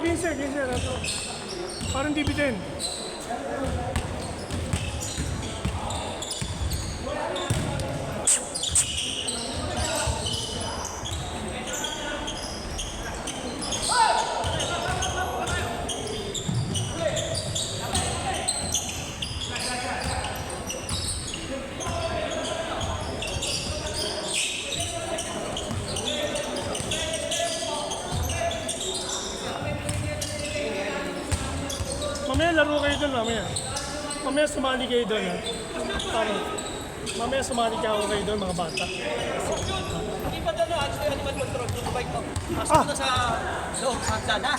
15, 15. Ito. Parang dividend. Mamaya laro kayo doon, mamaya. Mamaya sumali kayo doon, ha? Tama. Mamaya sumali kayo doon, mga bata. Hindi pa doon, ano yung animal control? Yung bike mo. Pasok na sa loob, sa sana.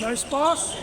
Nice pass.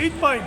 Eight point.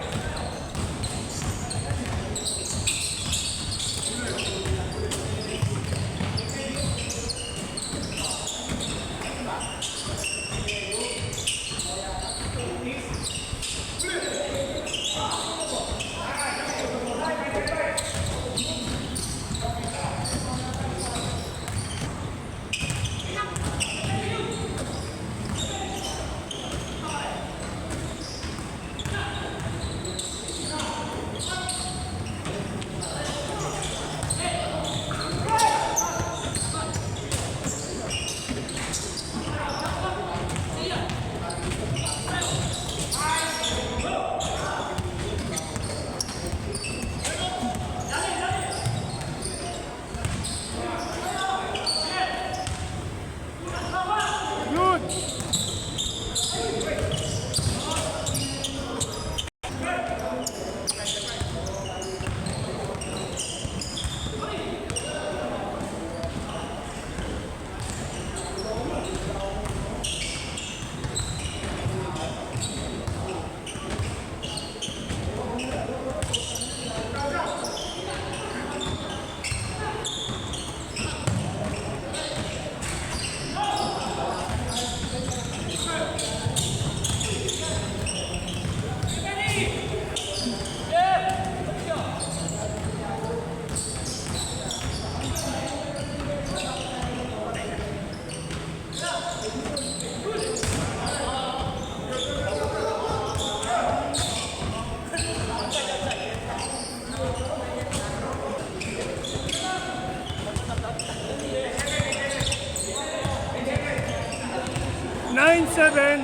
9-7.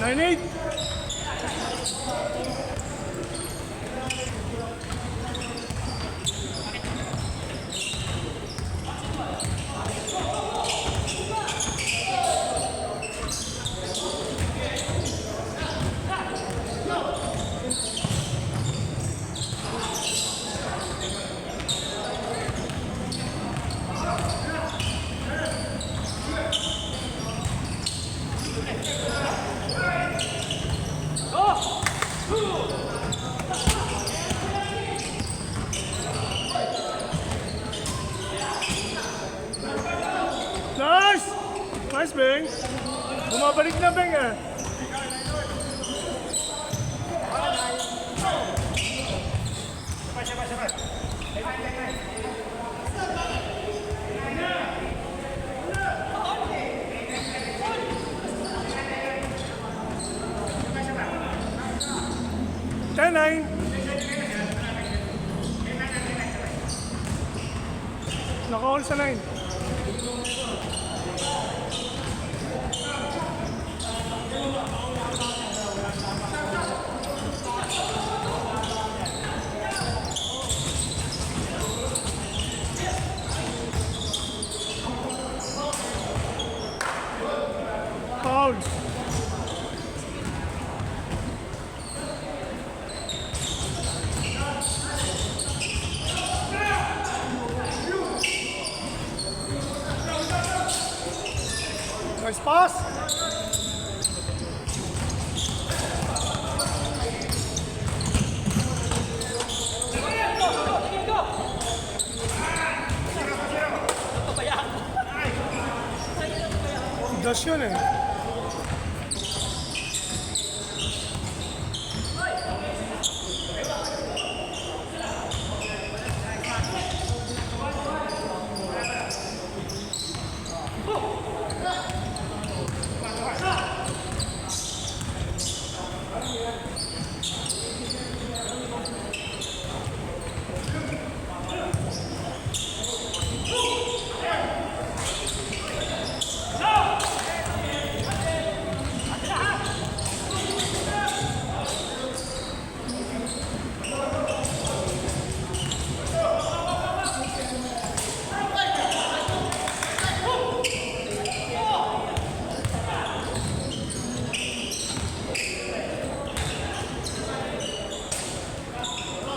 Nine eight. Nice! Nice, Beng. Bumabalik na, Beng, eh. Nine. Naka-all sa 9. Foul. Nice pass. Das yun eh.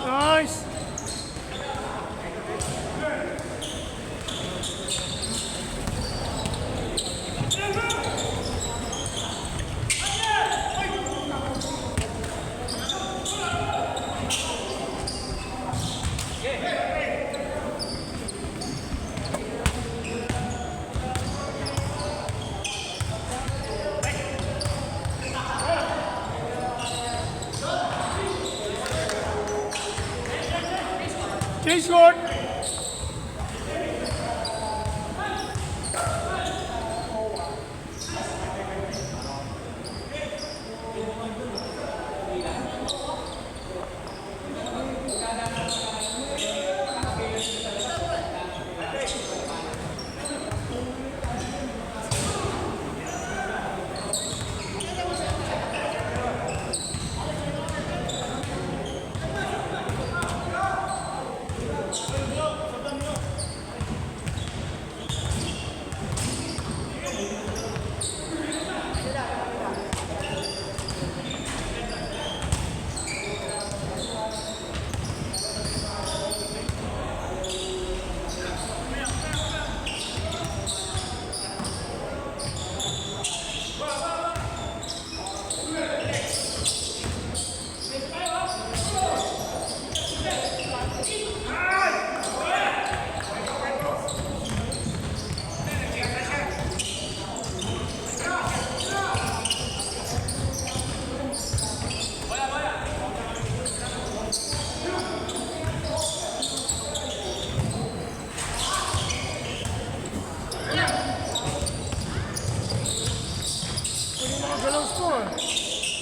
Nice. Case scored.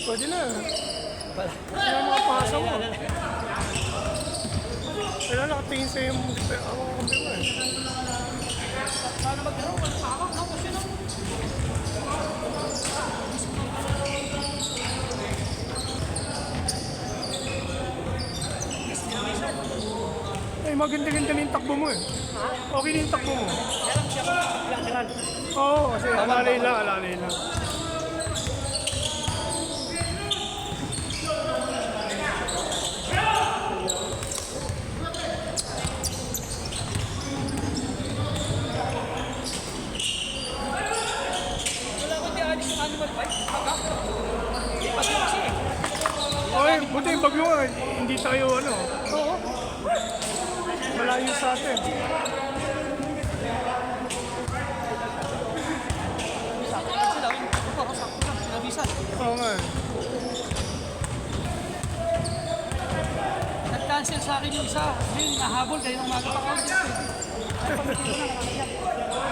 Pwede na. Pwede na mga pasa mo. Kaya nakatingin sa'yo yung computer eh. Paano mag-draw? Wala pa ako. Ako kasi no. Ay, maganda-ganda na yung takbo mo eh. Okay na yung takbo mo. Kaya lang siya lateral. Oo, kasi alalay lang. Wala ko di alis yung animal bike. Baka. Hindi pa siya kasi eh. Okay, buti yung bagyo nga, hindi tayo ano, Oo. malayo sa atin. Sakto lang sila. Ito pa, sakto lang. Nabisan. Oo nga eh. Nag-cancel sa akin yung isa. Yun, nahabol kayo ng mga pa-count.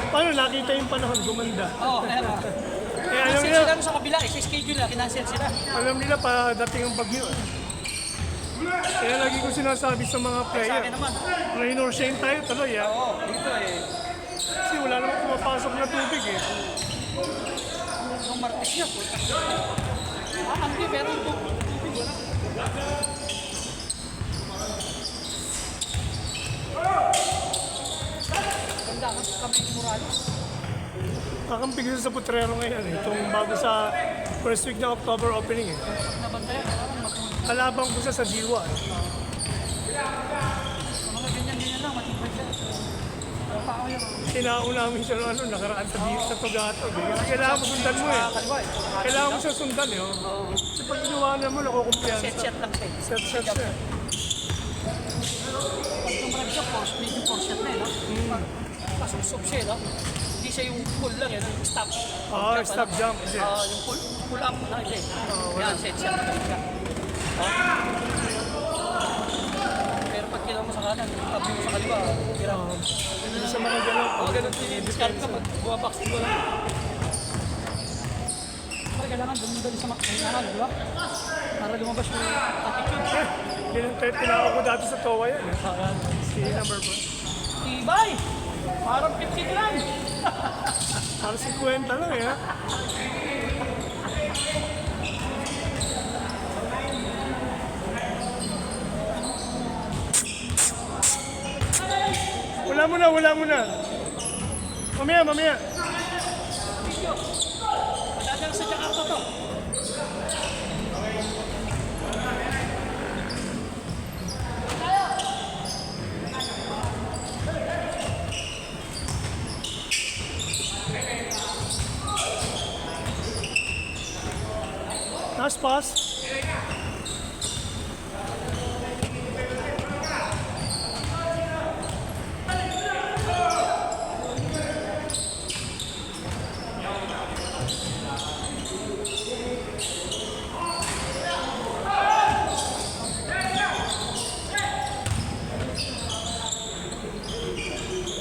Paano nakita yung panahon, gumanda. Oo, kaya nga. Eh, alam Cancel nila, sila sa kabila. Isa-schedule na. Kinancel sila. alam nila pa dating ang bagyo eh. Kaya lagi ko sinasabi sa mga Sa player, akin naman. rain or shine tayo tuloy ah. Oo, dito eh. Kasi wala namang pumapasok na tubig eh. Nung Martes niya. Hindi, meron po. Tubig, wala. Ganda kami ni Morales. Kakampi ko sa Putrero ngayon eh. Itong bago sa first week ng October opening eh. Nabantayan, parang matulog. Kalabang ko siya sa Diwa eh. Mga ganyan-ganyan lang, matibay siya. Wala pa ako yun. Sinauna siya ano, nakaraan sa Diwa sa Tugatog eh. Kasi kailangan mo sundan mo eh. Kaliwa eh. Kailangan mo siya sundan eh. Oh. Kasi pag ginawanan mo, nakukumpiyansa. Set-set lang siya eh. Set siya. Pag tumarag siya, medyo force shot na eh, no? Pag pasubsob siya eh, no? Hindi siya yung pull lang eh, no? Stop. Oo, stop jump kasi. Yung pull up na hindi. Yan, set shot na siya. Pero pag kailangan mo sa kanan, tabi mo sa kaliwa, hirap. Hindi siya makagalaw. Ganun discard ka pag bumaboxing mo lang. Pero kailangan dali sa makakanan, di ba? Para lumabas yung attitude. Tinawag ko dati sa Towa yan eh. Si number 1. Tibay! Parang 50 lang! Parang 50 lang eh. Ha? Wala mo na. Mamaya. Video. Madadang sa Jakarta to. Nice pass.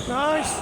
Nice.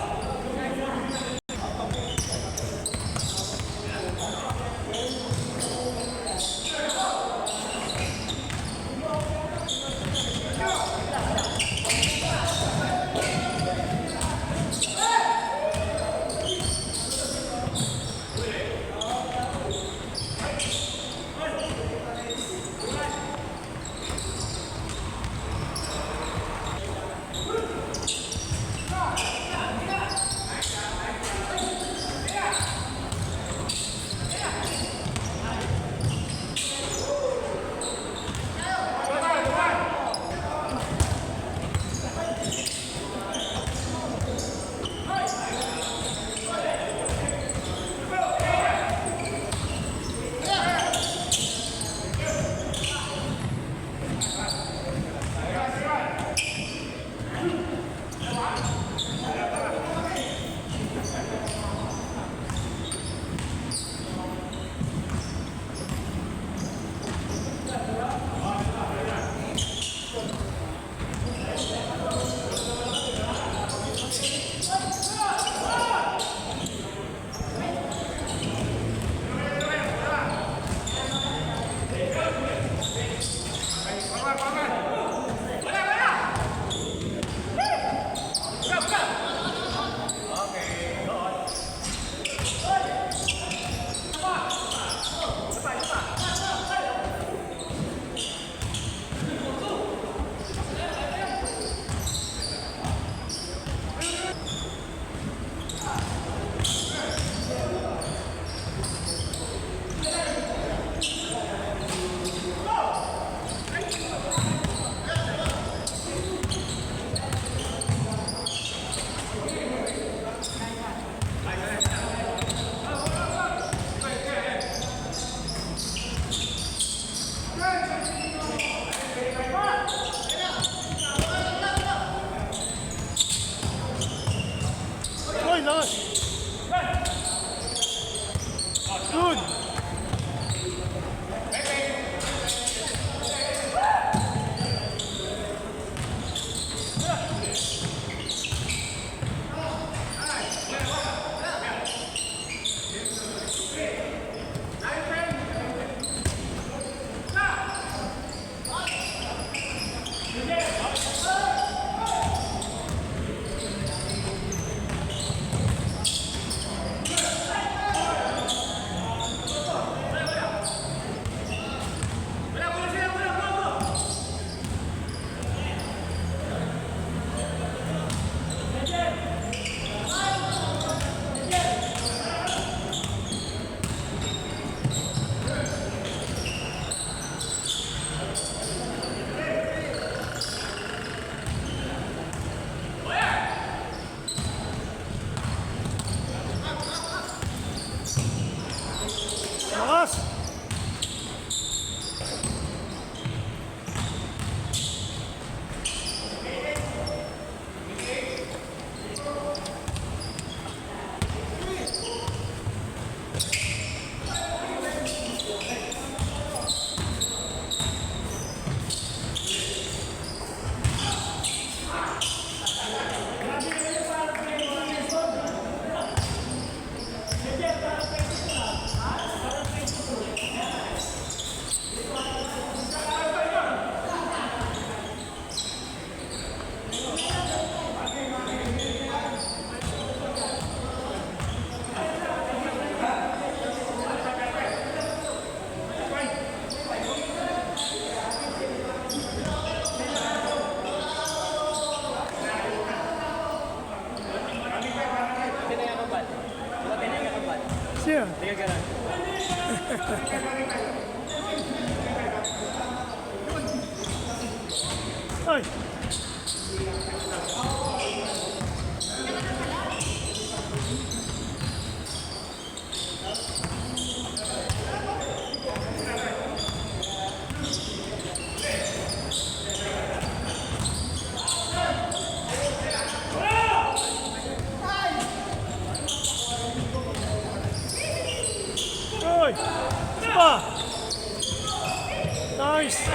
Noise.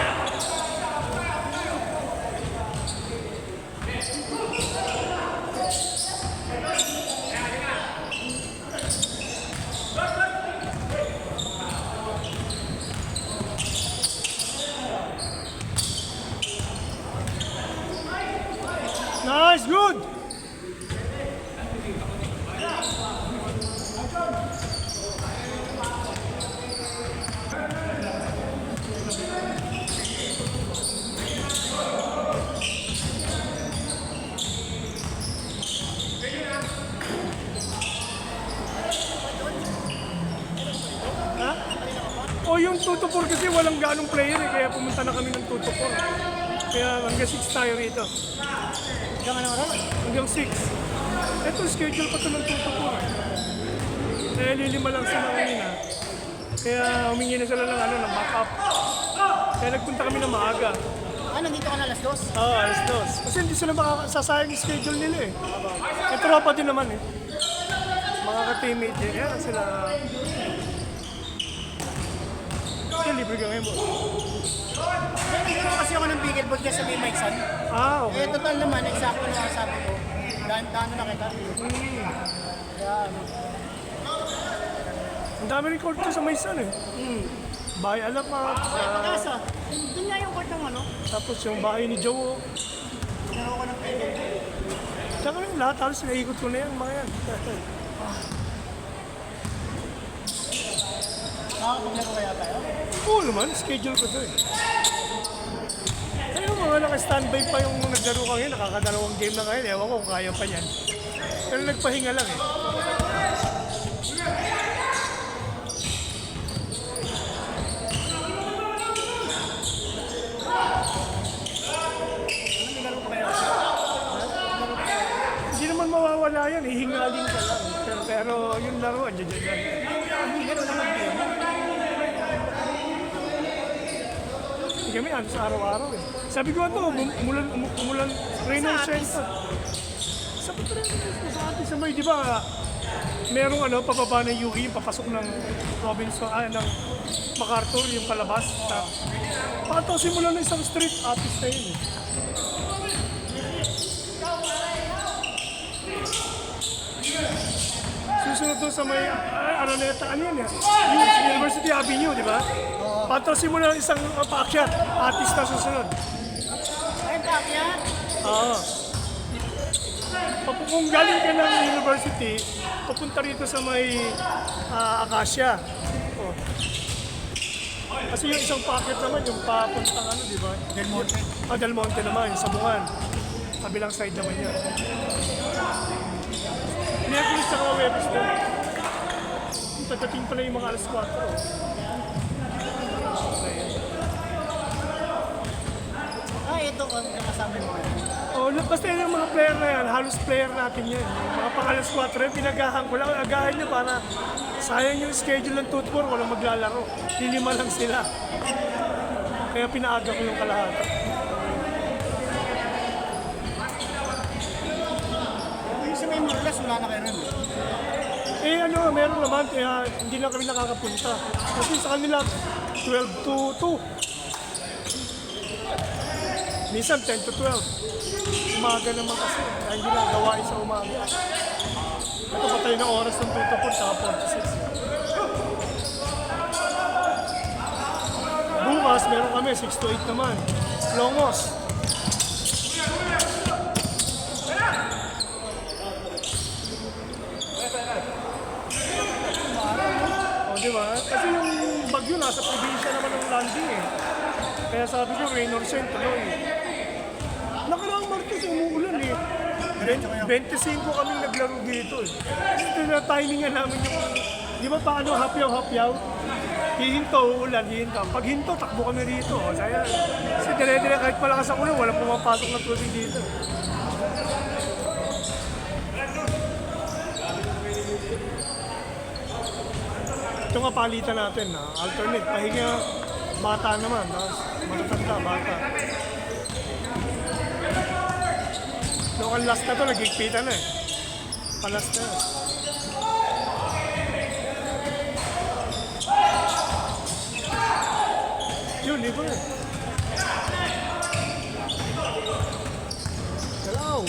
Nice, good. Ha? O yung 2-4 kasi walang ganong player eh, kaya pumunta na kami ng 2-4. Kaya hanggang 6 tayo rito. Hanggang ano oras? Hanggang 6. Ito, schedule pa ito ng 2-4. Kaya lilima lang sila kanina. Kaya humingi na sila ng, ng backup. Kaya nagpunta kami na maaga. Ah, nandito ka na alas 2? Oo, alas 2. Kasi hindi sila makasasayang yung schedule nila eh. Eh, tropa din naman eh. Mga ka-teammate din. Kaya sila... Kaya libre ka ngayon, boss. Nandito kasi ako ng pickleball kasi may mic son. Ah, okay. Eh, total naman, exacto na ang sabi ko. Daan na kita. Kaya, Ang dami rin court sa Maysan eh. Bahay Alamak, Pagkasa, doon nga yung court ng ano. tapos yung bahay ni Joe. Naro ko ng pickleball. Tsaka rin lahat, halos naikot ko na yan, mga yan. Nakakapaglaro kaya tayo? Oo naman, schedule ko to eh. Kaya yung mga naka-standby pa yung naglaro ka ngayon, nakakadalawang game na ngayon, ewan ko kung kaya pa yan. Pero nagpahinga lang eh. Hindi naman mawawala yan, hihingalin ka lang. Pero yung laro, andyan dyan. Hindi, gano'n naman din. Hindi kami ano sa araw-araw eh. Sabi ko ito, umulan, rain or center. Sabi ko rin sa atin sa may, di ba, merong pababa ng UE, papasok ng Robinson, ng MacArthur, yung palabas. Pakataw simula ng isang street, artist na yun eh. Susunod doon sa may Araneta, ano yan eh? University Avenue, di ba? Patro simula ng isang paakyat, artist na susunod. Ay, paakyat! Oo. Kung galing ka ng university, papunta rito sa may Acacia. Oh. Kasi yung isang paakyat naman, yung papuntang di ba? Del Monte. Del Monte naman, yung Sabungan. Kabilang side naman yan. Miyerkules sa mga Webes doon. Pagdating pala yung mga alas 4. Ito ang kasama mo. Basta yung mga player na yan, halos player natin yan. Yung mga pang-alas 4 yun, pinagahan ko lang. Agahan nyo para sayang yung schedule ng tutbor, walang maglalaro. Lilima lang sila. Kaya pinaaga ko yung kalahati. Sa may Morlas, wala na kayo rin. Meron naman, kaya hindi na kami nakakapunta. Kasi sa kanila, 12 to 2. Minsan 10 to 12. Umaga naman kasi, kaya hindi na gawain sa umaga. Ito patay na oras ng 2 to 4, saka 46. Bukas, meron kami, 6 to 8 naman. Longos. Di ba? Kasi yung bagyo nasa probinsya naman ng landing eh. Kaya sabi ko, rain or shine, tuloy. Nakaraang Martes, umuulan eh. 25 kami naglaro dito eh. Ito na timingan namin yung, di ba paano hapyaw? Hihinto, uulan, hihinto. Pag hinto, takbo kami rito. Kaya, kasi dire-dire kahit malakas ang ulan, walang pumapasok na tubig dito. Ito nga palitan natin, alternate, pahinga, bata naman, matatanda, bata. Local last na to, nagigpitan na eh. Palast na yan. Yun, iba eh. Hello.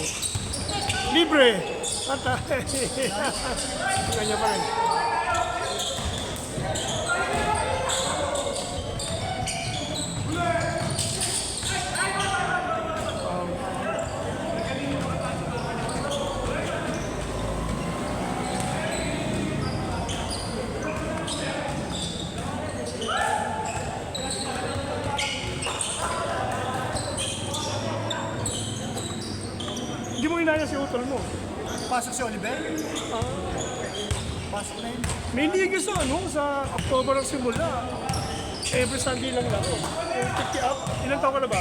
Libre. Ata. Kanya pa rin. Hindi mo inaya si utol mo. Pasok si Oliver. Pasok na yun. May liga sa sa October ang simula. Every Sunday lang laro. Pick up. Ilan taon ka na ba?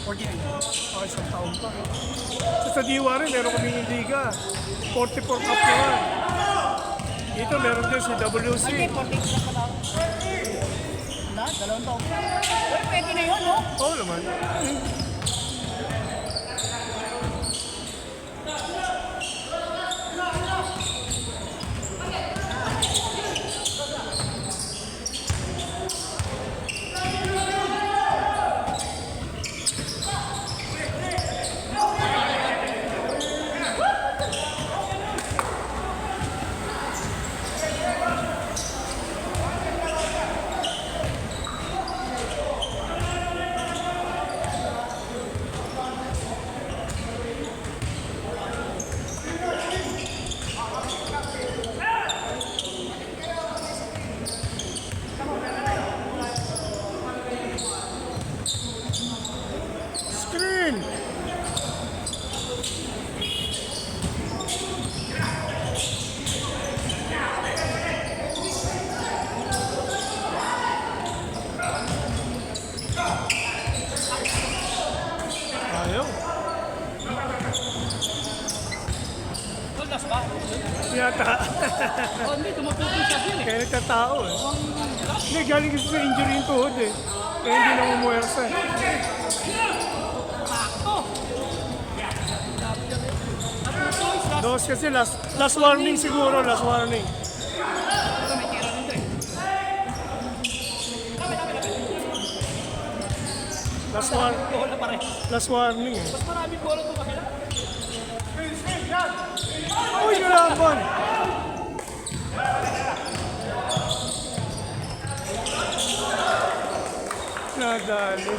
49. Isang taon pa. Sa Diwa rin, meron kami yung liga. 44 cup naman. Dito meron din si WC. Hindi, 40 na pa daw. Na, 2 taon. Uy, pwede na yun, no? Oo naman. Screen! Ayaw. Gold ba? Yata. Oh, hindi, tumutukoy siya din eh. Kaya nagkatao eh. Hindi, galing kasi sa injury yung tuhod eh. Kaya hindi na umuwersa eh. Sakto! Dos kasi last warning siguro, last warning. Ito, may tira dito eh. Bola pa rin. Last warning eh. Mas maraming bola ito makila. Uy, nalaban! Nadali.